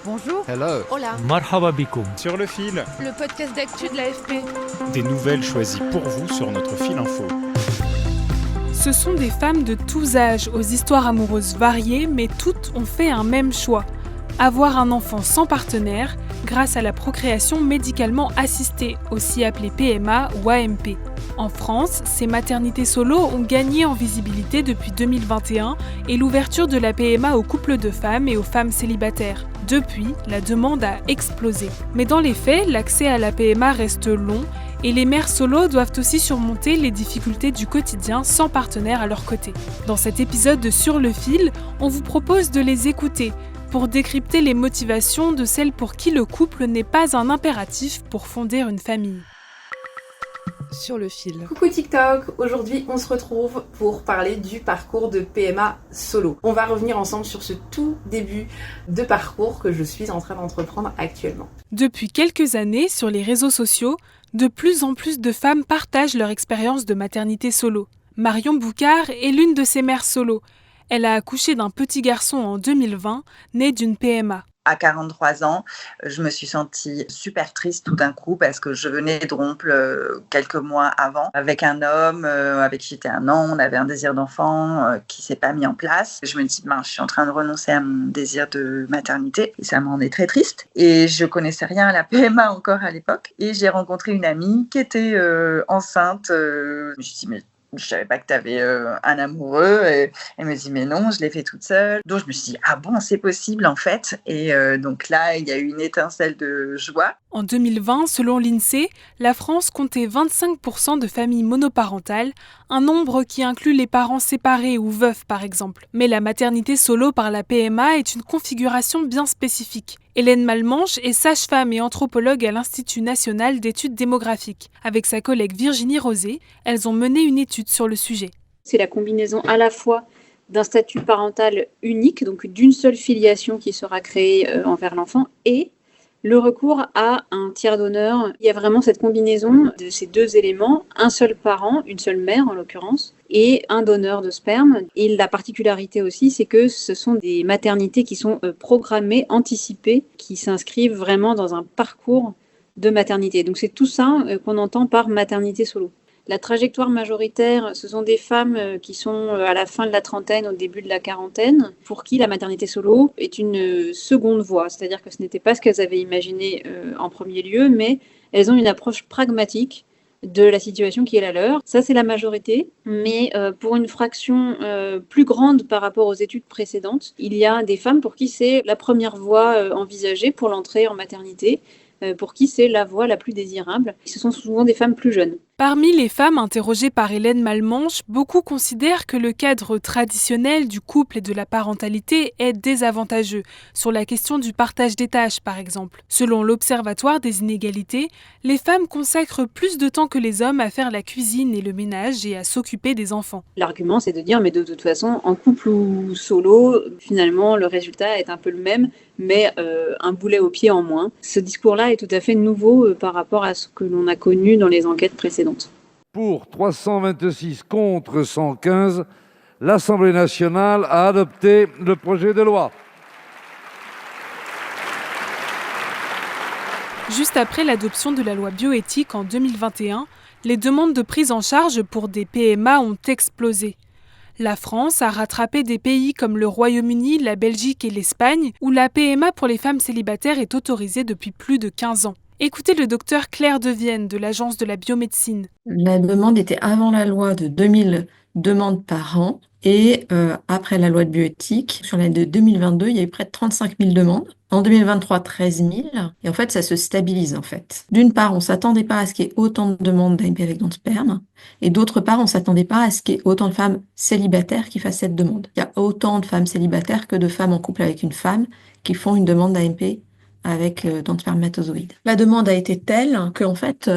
Bonjour. Hello. Hola. Marhaba bikoum. Sur le fil, Le podcast d'actu de l'AFP. des nouvelles choisies pour vous sur notre fil info. Ce sont des femmes de tous âges, aux histoires amoureuses variées, mais toutes ont fait un même choix. Avoir un enfant sans partenaire, grâce à la procréation médicalement assistée, aussi appelée PMA ou AMP. En France, ces maternités solo ont gagné en visibilité depuis 2021 et l'ouverture de la PMA aux couples de femmes et aux femmes célibataires. Depuis, la demande a explosé. Mais dans les faits, l'accès à la PMA reste long et les mères solo doivent aussi surmonter les difficultés du quotidien sans partenaire à leur côté. Dans cet épisode de Sur le fil, on vous propose de les écouter pour décrypter les motivations de celles pour qui le couple n'est pas un impératif pour fonder une famille. Sur le fil. Coucou TikTok, aujourd'hui on se retrouve pour parler du parcours de PMA solo. On va revenir ensemble sur ce tout début de parcours que je suis en train d'entreprendre actuellement. Depuis quelques années, sur les réseaux sociaux, de plus en plus de femmes partagent leur expérience de maternité solo. Marion Boucard est l'une de ces mères solo. Elle a accouché d'un petit garçon en 2020, né d'une PMA. À 43 ans, je me suis sentie super triste tout d'un coup parce que je venais de rompre quelques mois avant avec un homme avec qui j'étais un an. On avait un désir d'enfant qui s'est pas mis en place. Je me dis, je suis en train de renoncer à mon désir de maternité et ça m'en est très triste. Et je connaissais rien à la PMA encore à l'époque. Et j'ai rencontré une amie qui était enceinte. Je me suis dit, mais je savais pas que tu avais un amoureux. Et elle me dit, mais non, je l'ai fait toute seule. Donc, je me suis dit, ah bon, c'est possible en fait. Et donc là, il y a eu une étincelle de joie. En 2020, selon l'INSEE, la France comptait 25% de familles monoparentales, un nombre qui inclut les parents séparés ou veufs par exemple. Mais la maternité solo par la PMA est une configuration bien spécifique. Hélène Malmanche est sage-femme et anthropologue à l'Institut national d'études démographiques. Avec sa collègue Virginie Rosé, elles ont mené une étude sur le sujet. C'est la combinaison à la fois d'un statut parental unique, donc d'une seule filiation qui sera créée envers l'enfant, et le recours à un tiers donneur. Il y a vraiment cette combinaison de ces deux éléments, un seul parent, une seule mère en l'occurrence, et un donneur de sperme. Et la particularité aussi, c'est que ce sont des maternités qui sont programmées, anticipées, qui s'inscrivent vraiment dans un parcours de maternité. Donc c'est tout ça qu'on entend par maternité solo. La trajectoire majoritaire, ce sont des femmes qui sont à la fin de la trentaine, au début de la quarantaine, pour qui la maternité solo est une seconde voie. C'est-à-dire que ce n'était pas ce qu'elles avaient imaginé en premier lieu, mais elles ont une approche pragmatique de la situation qui est la leur. Ça, c'est la majorité, mais pour une fraction plus grande par rapport aux études précédentes, il y a des femmes pour qui c'est la première voie envisagée pour l'entrée en maternité, pour qui c'est la voie la plus désirable. Ce sont souvent des femmes plus jeunes. Parmi les femmes interrogées par Hélène Malmanche, beaucoup considèrent que le cadre traditionnel du couple et de la parentalité est désavantageux, sur la question du partage des tâches par exemple. Selon l'Observatoire des inégalités, les femmes consacrent plus de temps que les hommes à faire la cuisine et le ménage et à s'occuper des enfants. L'argument, c'est de dire, mais de toute façon, en couple ou solo, finalement, le résultat est un peu le même, mais un boulet au pied en moins. Ce discours-là est tout à fait nouveau par rapport à ce que l'on a connu dans les enquêtes précédentes. Pour 326 contre 115, l'Assemblée nationale a adopté le projet de loi. Juste après l'adoption de la loi bioéthique en 2021, les demandes de prise en charge pour des PMA ont explosé. La France a rattrapé des pays comme le Royaume-Uni, la Belgique et l'Espagne, où la PMA pour les femmes célibataires est autorisée depuis plus de 15 ans. Écoutez le docteur Claire Devienne de l'Agence de la biomédecine. La demande était avant la loi de 2000 demandes par an et après la loi de bioéthique, sur l'année de 2022, il y a eu près de 35 000 demandes. En 2023, 13 000. Et en fait, ça se stabilise en fait. D'une part, on ne s'attendait pas à ce qu'il y ait autant de demandes d'AMP avec don de sperme. Et d'autre part, on ne s'attendait pas à ce qu'il y ait autant de femmes célibataires qui fassent cette demande. Il y a autant de femmes célibataires que de femmes en couple avec une femme qui font une demande d'AMP avec don de spermatozoïdes. La demande a été telle qu'en fait,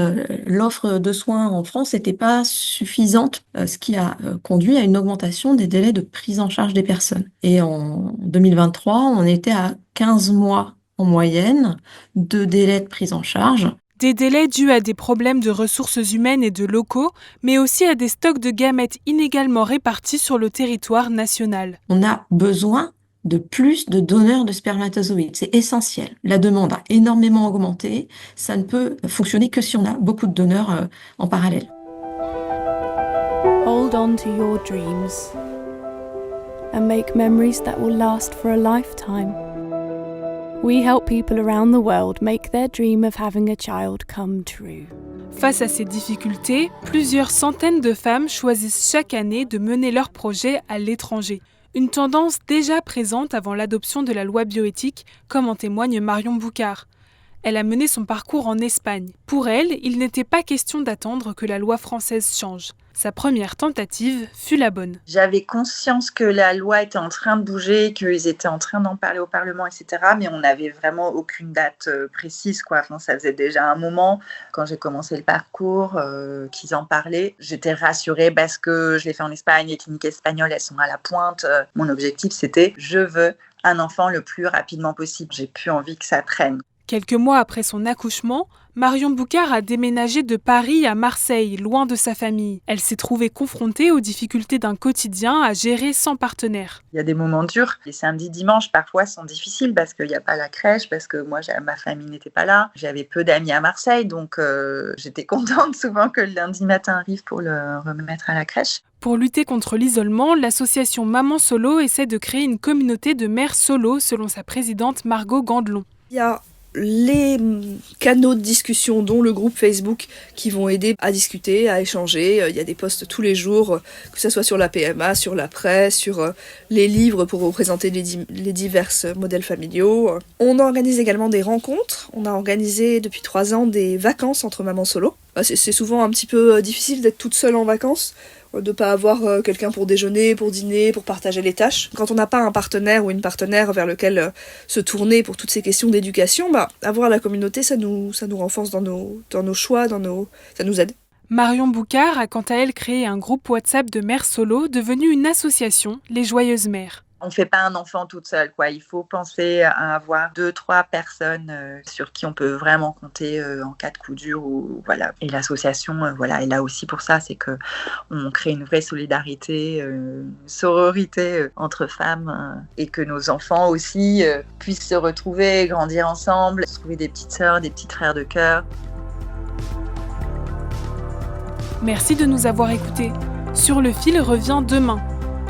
l'offre de soins en France n'était pas suffisante, ce qui a conduit à une augmentation des délais de prise en charge des personnes. Et en 2023, on était à 15 mois en moyenne de délai de prise en charge. Des délais dus à des problèmes de ressources humaines et de locaux, mais aussi à des stocks de gamètes inégalement répartis sur le territoire national. On a besoin de plus de donneurs de spermatozoïdes. C'est essentiel. La demande a énormément augmenté. Ça ne peut fonctionner que si on a beaucoup de donneurs en parallèle. Hold on to your dreams and make memories that will last for a lifetime. We help people around the world make their dream of having a child come true. Face à ces difficultés, plusieurs centaines de femmes choisissent chaque année de mener leurs projets à l'étranger. Une tendance déjà présente avant l'adoption de la loi bioéthique, comme en témoigne Marion Boucard. Elle a mené son parcours en Espagne. Pour elle, il n'était pas question d'attendre que la loi française change. Sa première tentative fut la bonne. J'avais conscience que la loi était en train de bouger, qu'ils étaient en train d'en parler au Parlement, etc. Mais on n'avait vraiment aucune date précise, quoi. Enfin, ça faisait déjà un moment, quand j'ai commencé le parcours, qu'ils en parlaient. J'étais rassurée parce que je l'ai fait en Espagne, les cliniques espagnoles, elles sont à la pointe. Mon objectif, c'était « je veux un enfant le plus rapidement possible ». J'ai plus envie que ça traîne. Quelques mois après son accouchement, Marion Boucard a déménagé de Paris à Marseille, loin de sa famille. Elle s'est trouvée confrontée aux difficultés d'un quotidien à gérer sans partenaire. Il y a des moments durs. Les samedis, dimanches, parfois, sont difficiles parce qu'il n'y a pas la crèche, parce que moi, ma famille n'était pas là. J'avais peu d'amis à Marseille, donc j'étais contente souvent que le lundi matin arrive pour le remettre à la crèche. Pour lutter contre l'isolement, l'association Maman Solo essaie de créer une communauté de mères solo, selon sa présidente Margot Gandelon. Il y a les canaux de discussion, dont le groupe Facebook, qui vont aider à discuter, à échanger. Il y a des posts tous les jours, que ce soit sur la PMA, sur l'après, sur les livres pour représenter les divers modèles familiaux. On organise également des rencontres. On a organisé depuis 3 ans des vacances entre mamans solo. C'est souvent un petit peu difficile d'être toute seule en vacances, de pas avoir quelqu'un pour déjeuner, pour dîner, pour partager les tâches. Quand on n'a pas un partenaire ou une partenaire vers lequel se tourner pour toutes ces questions d'éducation, avoir la communauté, ça nous renforce dans nos choix, ça nous aide. Marion Boucard a quant à elle créé un groupe WhatsApp de mères solo, devenu une association, les Joyeuses Mères. On ne fait pas un enfant toute seule, quoi. Il faut penser à avoir 2-3 personnes sur qui on peut vraiment compter en cas de coup dur. Voilà. Et l'association est là aussi pour ça, c'est qu'on crée une vraie solidarité, une sororité entre femmes et que nos enfants aussi puissent se retrouver, grandir ensemble, trouver des petites sœurs, des petits frères de cœur. Merci de nous avoir écoutés. Sur le fil revient demain.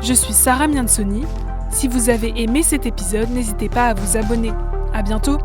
Je suis Sarah Miansoni. Si vous avez aimé cet épisode, n'hésitez pas à vous abonner. À bientôt!